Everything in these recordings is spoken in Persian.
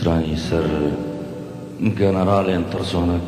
سترانی سر گەنەڕاڵێن ترسۆنەک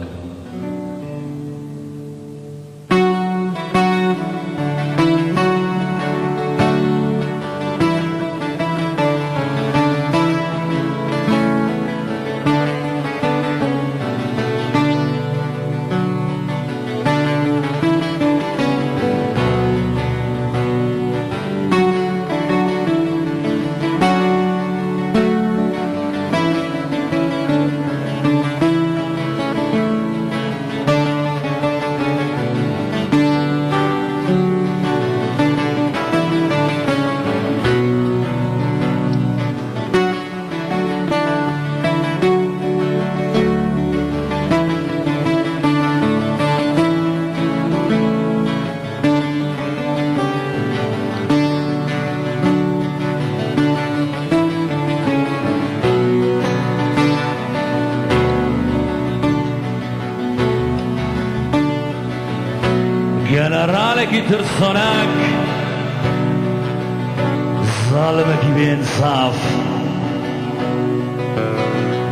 گەنەڕاڵێکی ترسۆنەک زاڵمێکی بێئینساف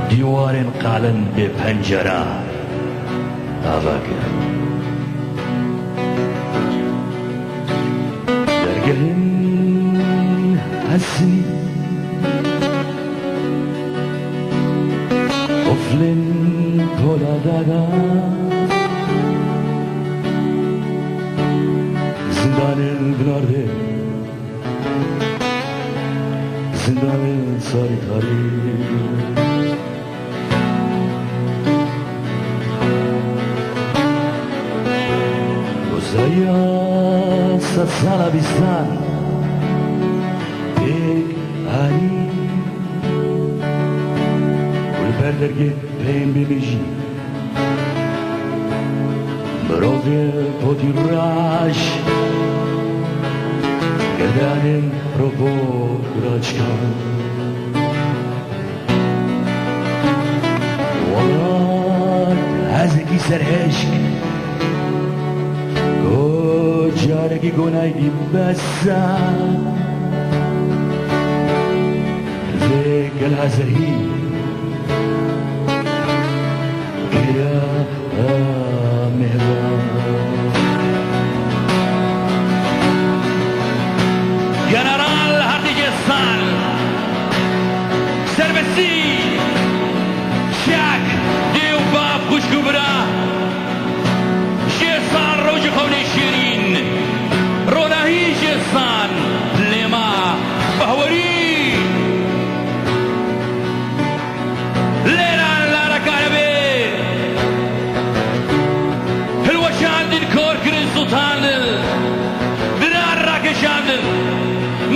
دیوارên قالن بێ پەنجەرە ئاواکرد دەرگەهن هەسنی قفلên پۆلادادا زندانên binardê zindanên sarî tarî gozeriya sed sala bîstan pêk alî û li ber dergê peyên bêmêjî mirovê potî raş gerdanên robot raçkan welat hezekî serhêşk carekî gonayî besa vê gel hezerî kiriya mehvan گەنەڕاڵ هەردیجێ سان سەربەسی شاک دێو باب خوشک و برا ژێسان ڕۆژی خەونەی شیرین ڕۆناهی ژێسان لێما بەهوەری لێران لارەکانە بێ هەلوەشاندن کۆرکردن سوڵتاندن دران ڕاکێشاندن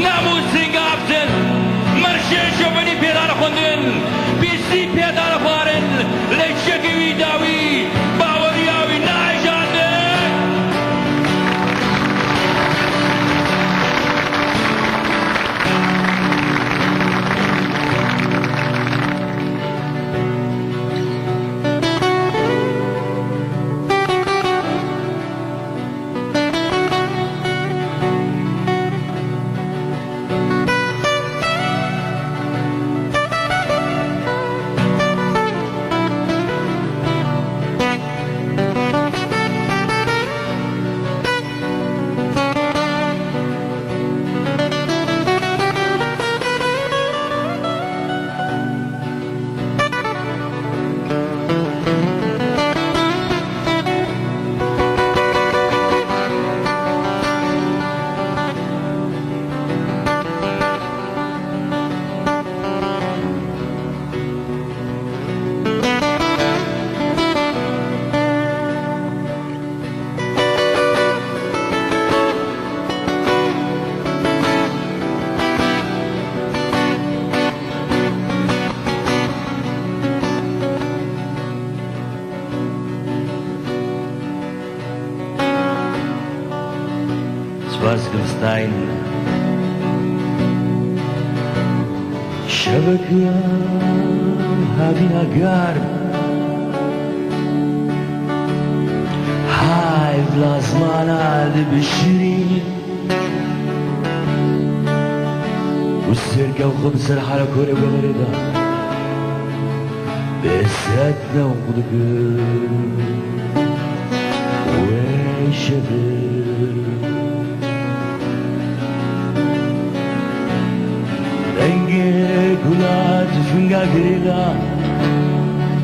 ناموس سنگافتن مرشێ شۆفەنی پێدانە خوندن پیسی پێدانە خوارن لەیچەکی وی داوی باوەریاوی ناژاندن سپاسگوستاین شەبەکە هاوینەگار های بلازمانە دەبشری و سێرکە و خۆ بسەر حالە کۆرە بەبەرێدا لساتنا وضقر وشبر رنگی گلات فنگا گریلا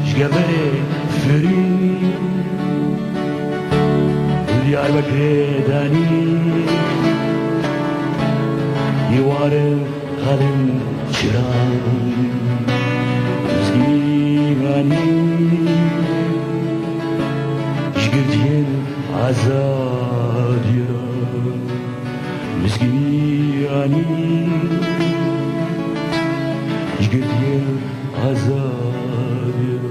شگبری فری دیار بکری دانی یوارم خالم چران مزگیمانی شگردین عزادیا مزگیمانی شگردین عزادیا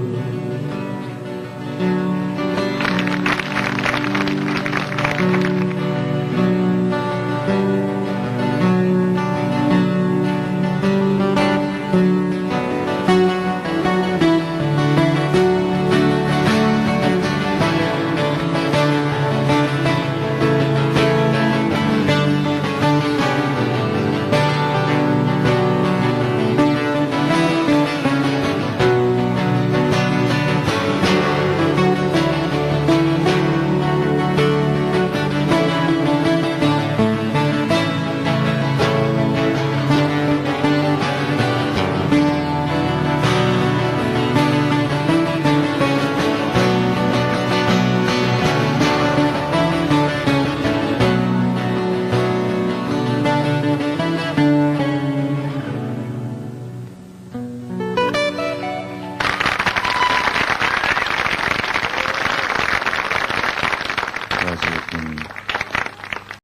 Gracias.